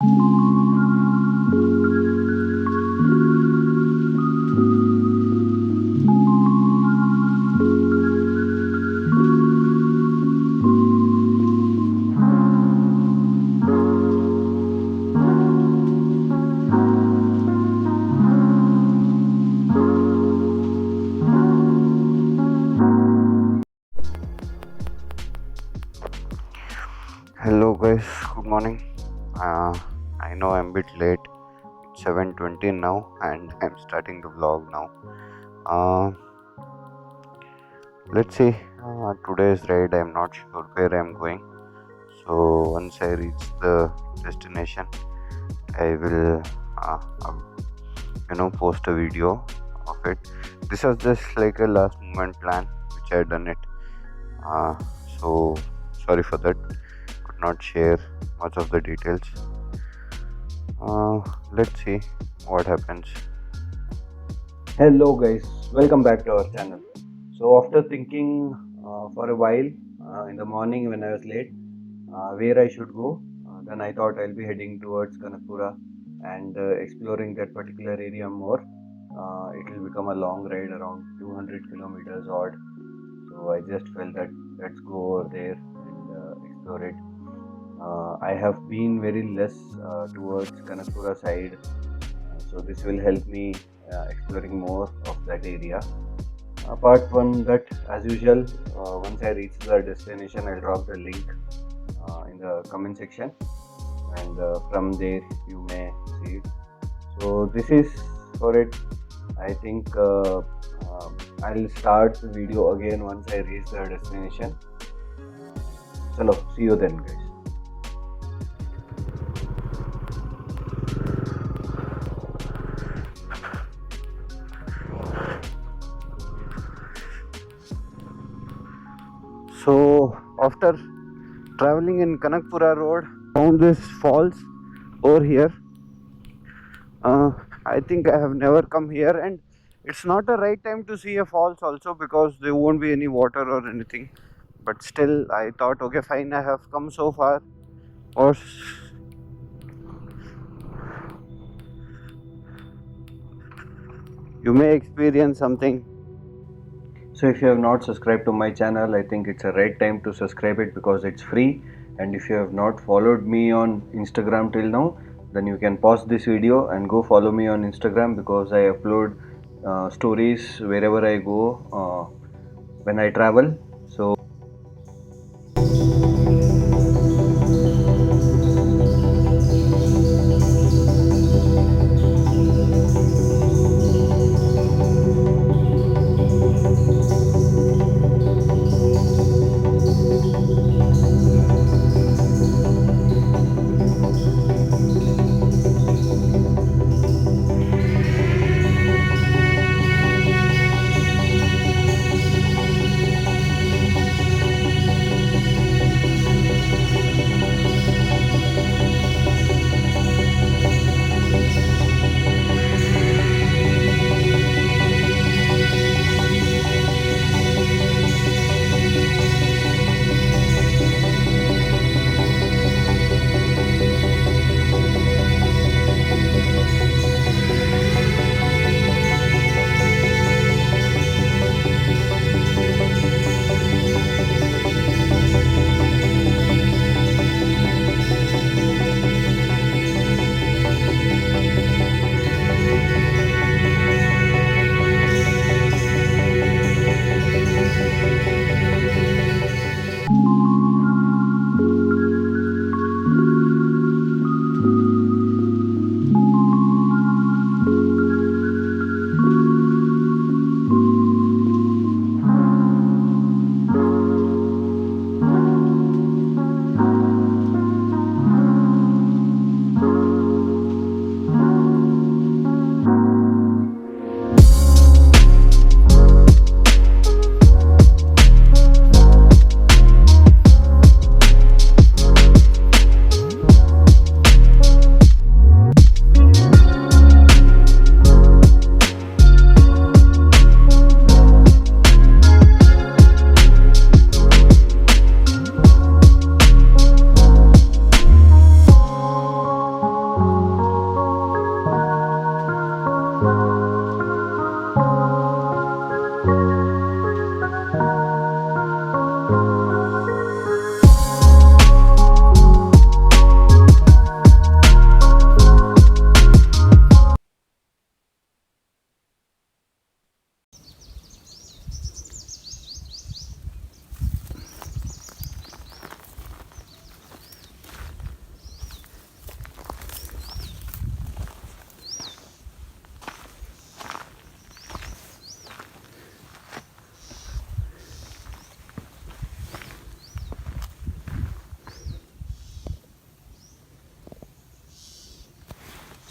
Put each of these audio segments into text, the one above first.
Hello guys, good morning. I know I'm a bit late. It's 7:20 now and I'm starting the vlog now. Uh, let's see. Today's ride, I'm not sure where I'm going. So once I reach the destination, I will, post a video of it. This was just like a last moment plan, which I done it. Uh, so sorry for that. Could not share much of the details. Let's see what happens. Hello guys, welcome back to our channel. So after thinking for a while in the morning when I was late where I should go, then I thought I'll be heading towards Kanakpura and exploring that particular area more. It will become a long ride around 200 kilometers odd. So I just felt that let's go over there and explore it. I have been very less towards Kanakpura side, so this will help me exploring more of that area. Apart from that, as usual, once I reach the destination, I'll drop the link in the comment section, and from there you may see it. So this is for it. I think I'll start the video again once I reach the destination. Chalo, see you then, guys. So after traveling in Kanakpura road, found this falls over here. I think I have never come here, and it's not the right time to see a falls also because there won't be any water or anything. But still, I thought, okay, fine, I have come so far, or you may experience something. So if you have not subscribed to my channel, I think it's a right time to subscribe it because it's free. And if you have not followed me on Instagram till now, then you can pause this video and go follow me on Instagram because I upload stories wherever I go when I travel. So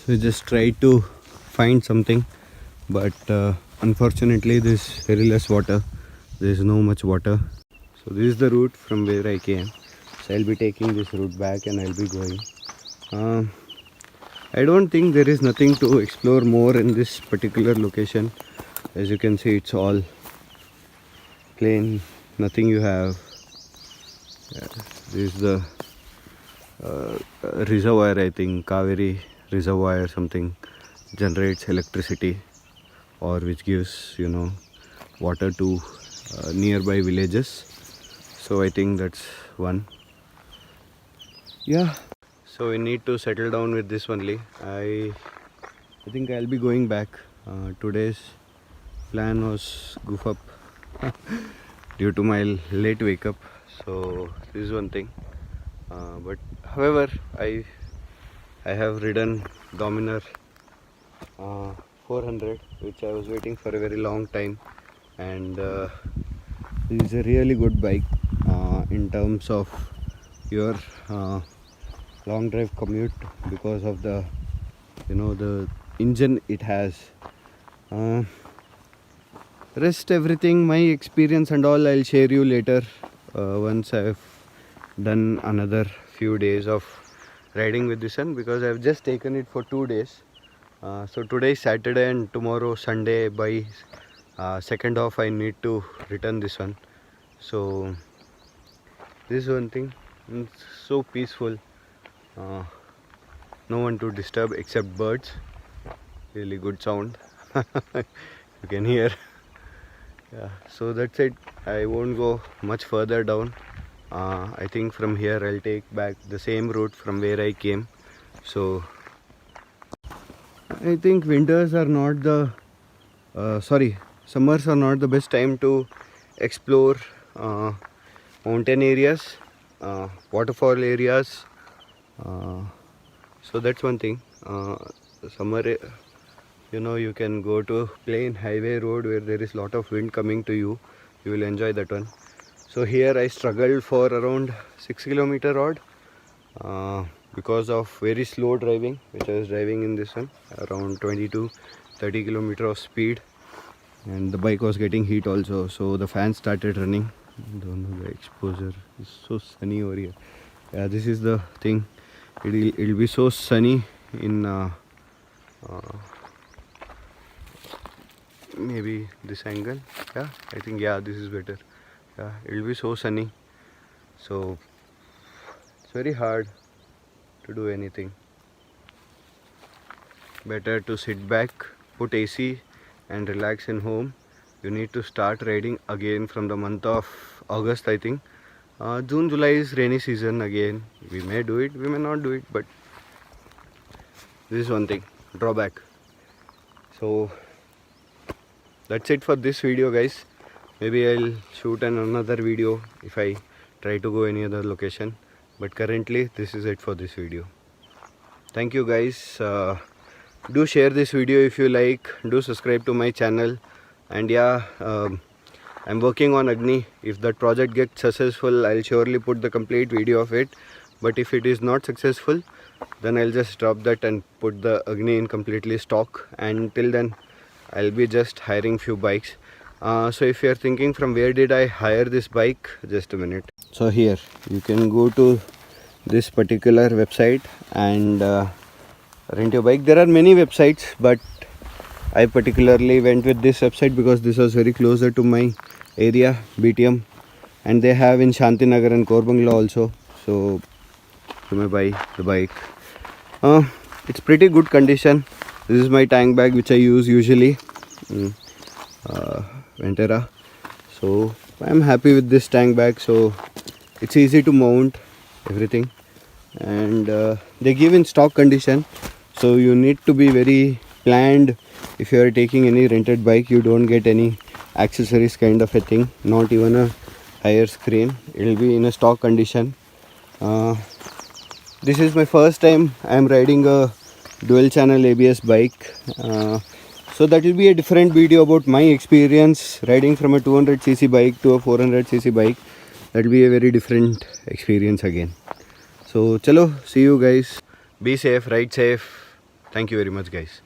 So just try to find something, but unfortunately there's very less water. There's no much water. So this is the route from where I came. So I'll be taking this route back and I'll be going. I don't think there is nothing to explore more in this particular location. As you can see, it's all plain, nothing you have. This is the reservoir, I think, Kaveri reservoir or something, generates electricity, or which gives, you know, water to nearby villages. So I think that's one. Yeah. So we need to settle down with this only. I think I'll be going back. Today's plan was goof up due to my late wake up. So this is one thing. But however, I have ridden Dominar 400, which I was waiting for a very long time, and this is a really good bike in terms of your long drive commute, because of the, you know, the engine it has. Rest everything, my experience and all, I'll share you later once I've done another few days of riding with this one, because I've just taken it for 2 days. So today is Saturday and tomorrow Sunday. By second half I need to return this one. So this is one thing. It's so peaceful. No one to disturb except birds. Really good sound. You can hear. Yeah, so that's it. I won't go much further down. I think from here I'll take back the same route from where I came. So I think winters are not the summers are not the best time to explore mountain areas, waterfall areas. So that's one thing. Summer, you know, you can go to plain highway road where there is lot of wind coming to you. You will enjoy that one. So here I struggled for around 6 kilometer odd because of very slow driving, which I was driving in this one around 20 to 30 kilometer of speed, and the bike was getting heat also. So the fan started running. Don't know, the exposure is so sunny over here. Yeah, this is the thing. It'll be so sunny in maybe this angle. Yeah, I think, yeah, this is better. Yeah, it'll be so sunny, so it's very hard to do anything. Better to sit back, put AC and relax in home. You need to start riding again from the month of August, I think. June, July is rainy season again. We may do it, we may not do it, but this is one thing, drawback. So that's it for this video, guys. Maybe I'll shoot another video if I try to go any other location, but currently this is it for this video. Thank you, guys. Do share this video if you like. Do subscribe to my channel. And yeah, I'm working on Agni. If that project gets successful, I'll surely put the complete video of it. But if it is not successful, then I'll just drop that and put the Agni in completely stock. And till then, I'll be just hiring few bikes. So if you're thinking from where did I hire this bike, just a minute. So here you can go to this particular website and rent your bike. There are many websites, but I particularly went with this website because this was very closer to my area, BTM, and they have in Shantinagar and Korbangla also. So you may buy the bike. It's pretty good condition. This is my tank bag which I use usually. Ventera. So I'm happy with this tank bag. So it's easy to mount everything, and they give in stock condition. So you need to be very planned. If you are taking any rented bike, you don't get any accessories kind of a thing, not even a higher screen. It will be in a stock condition. This is my first time I am riding a dual channel ABS bike. So that will be a different video about my experience riding from a 200cc bike to a 400cc bike. That will be a very different experience again. So chalo, see you guys. Be safe, ride safe. Thank you very much, guys.